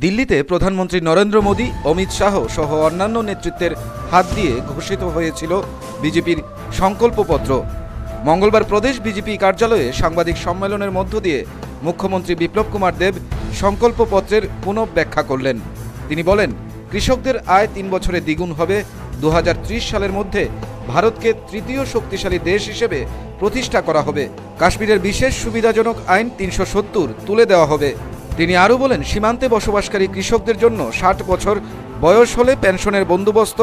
দিল্লিতে প্রধানমন্ত্রী নরেন্দ্র মোদী, অমিত শাহ সহ অন্যান্য নেতৃত্বের হাত দিয়ে ঘোষিত হয়েছিল বিজেপির সংকল্পপত্র। মঙ্গলবার প্রদেশ বিজেপি কার্যালয়ে সাংবাদিক সম্মেলনের মধ্য দিয়ে মুখ্যমন্ত্রী বিপ্লব কুমার দেব সংকল্পপত্রের পুনঃব্যাখ্যা করলেন। তিনি বলেন, কৃষকদের আয় 3 বছরে দ্বিগুণ হবে। 2030 সালের মধ্যে ভারতকে তৃতীয় শক্তিশালী দেশ হিসেবে প্রতিষ্ঠা করা হবে। কাশ্মীরের বিশেষ সুবিধাজনক আইন 370 তুলে দেওয়া হবে। তিনি আরও বলেন, সীমান্তে বসবাসকারী কৃষকদের জন্য 60 বছর বয়স হলে পেনশনের বন্দোবস্ত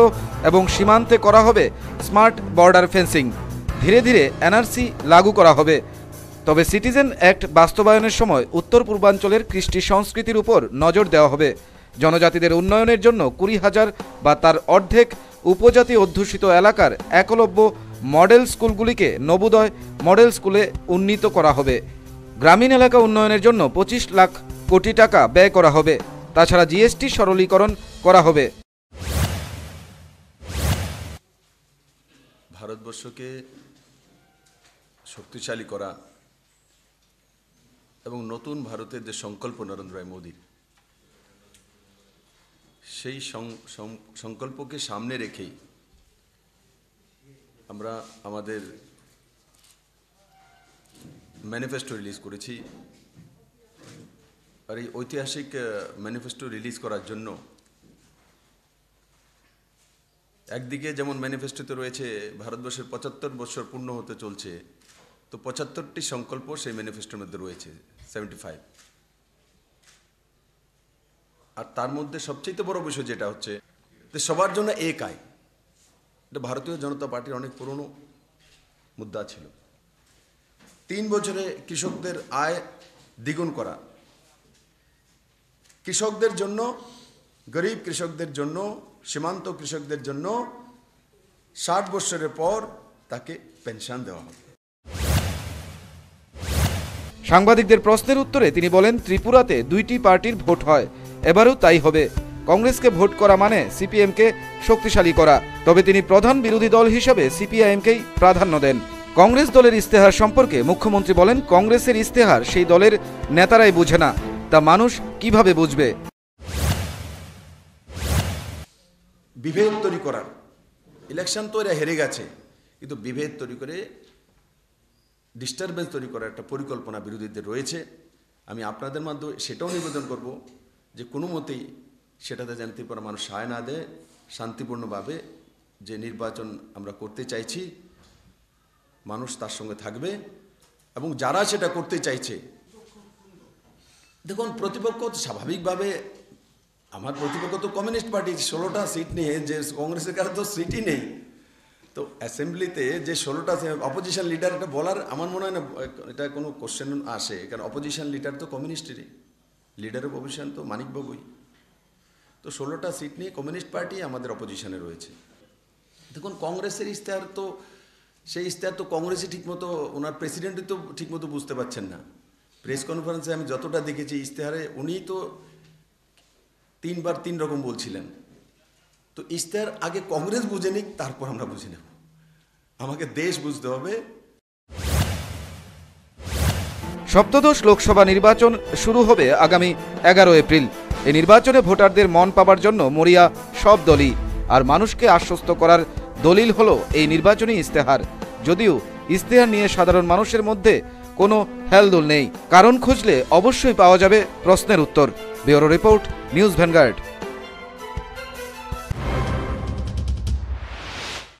এবং সীমান্তে করা হবে স্মার্ট বর্ডার ফেন্সিং। ধীরে ধীরে এনআরসি লাগু করা হবে। তবে সিটিজেন অ্যাক্ট বাস্তবায়নের সময় উত্তর পূর্বাঞ্চলের কৃষ্টি সংস্কৃতির উপর নজর দেওয়া হবে। জনজাতিদের উন্নয়নের জন্য 20,000 বা তার অর্ধেক উপজাতি অধ্যুষিত এলাকার একলব্য মডেল স্কুলগুলিকে নবোদয় মডেল স্কুলে উন্নীত করা হবে। গ্রামীণ এলাকা উন্নয়নের জন্য 25 লাখ কোটি টাকা ব্যয় করা হবে। তাছাড়া জিএসটি সরলীকরণ করা হবে। ভারতবর্ষকে শক্তিশালী করা এবং নতুন ভারতের যে সংকল্প নরেন্দ্র মোদীর, সেই সংকল্পকে সামনে রেখেই আমরা আমাদের ম্যানিফেস্টো রিলিজ করেছি। আর এই ঐতিহাসিক ম্যানিফেস্টো রিলিজ করার জন্য একদিকে যেমন ম্যানিফেস্টোতে রয়েছে ভারতবর্ষের 75 বছর পূর্ণ হতে চলছে, তো 75টি সংকল্প সেই ম্যানিফেস্টোর মধ্যে রয়েছে, 75। আর তার মধ্যে সবচেয়ে বড় বিষয় যেটা হচ্ছে যে সবার জন্য এক আয়। এটা ভারতীয় জনতা পার্টির অনেক পুরনো মুদ্রা ছিল। 3 বছরে কৃষকদের আয় দ্বিগুণ করা, কৃষকদের জন্য, গরিব কৃষকদের জন্য, সীমান্ত কৃষকদের জন্য 60 বছরের পর তাকে পেনশন দেওয়া হবে। সাংবাদিকদের প্রশ্নের উত্তরে তিনি বলেন, ত্রিপুরাতে 2টি পার্টির ভোট হয়, এবারও তাই হবে। কংগ্রেসকে ভোট করা মানে সিপিএমকে শক্তিশালী করা। তবে তিনি প্রধান বিরোধী দল হিসেবে সিপিআইএমকেই প্রাধান্য দেন। কংগ্রেস দলের ইস্তেহার সম্পর্কে মুখ্যমন্ত্রী বলেন, কংগ্রেসের ইস্তেহার সেই দলের নেতারাই বুঝে না, তা মানুষ কিভাবে বুঝবে? বিভেদ তৈরি করার, ইলেকশন তো এরা হেরে গেছে, কিন্তু বিভেদ তৈরি করে ডিস্টারবেন্স তৈরি করার একটা পরিকল্পনা বিরোধীদের রয়েছে। আমি আপনাদের মাধ্যমে সেটাও নিবেদন করব যে কোনো মতেই সেটাতে যেন ত্রিপুরা মানুষ সায় না দেয়। শান্তিপূর্ণভাবে যে নির্বাচন আমরা করতে চাইছি, মানুষ তার সঙ্গে থাকবে। এবং যারা সেটা করতে চাইছে, দেখুন প্রতিপক্ষ স্বাভাবিকভাবে, আমার প্রতিপক্ষ তো কমিউনিস্ট পার্টি, 16টা সিট নিয়ে, যে কংগ্রেসের কাছে তো সিটই নেই। তো অ্যাসেম্বলিতে যে 16টা অপোজিশন লিডার, এটা বলার আমার মনে হয় না এটা কোনো কোশ্চেন আসে, কারণ অপোজিশন লিডার তো কমিউনিস্টেরই, লিডার অফ অপোজিশন তো মানিকবাবুই। তো 16টা সিট নিয়ে কমিউনিস্ট পার্টি আমাদের অপোজিশনে রয়েছে। দেখুন কংগ্রেসের ইস্তেহার তো, সেই ইস্তেহার তো কংগ্রেসই ঠিকমতো, ওনার প্রেসিডেন্টই তো ঠিকমতো বুঝতে পারছেন না। প্রেস কনফারেন্সে আমি যতটা দেখেছি ইস্তেহারে, উনিই তো 3 বার 3 রকম বলছিলেন। তো ইস্তেহার আগে কংগ্রেস বুঝে নিক, তারপর আমরা বুঝে নেব। আমাকে দেশ বুঝতে হবে। সপ্তদশ লোকসভা নির্বাচন শুরু হবে আগামী 11 এপ্রিল। এই নির্বাচনে ভোটারদের মন পাবার জন্য মরিয়া সব দলই। আর মানুষকে আশ্বস্ত করার দলিল হলো এই নির্বাচনী ইস্তেহার। যদিও ইস্তেহার নিয়ে সাধারণ মানুষের মধ্যে কোনো হেলদোল নেই, কারণ খুঁজলে অবশ্যই পাওয়া যাবে প্রশ্নের উত্তর। Bureau report, news vanguard.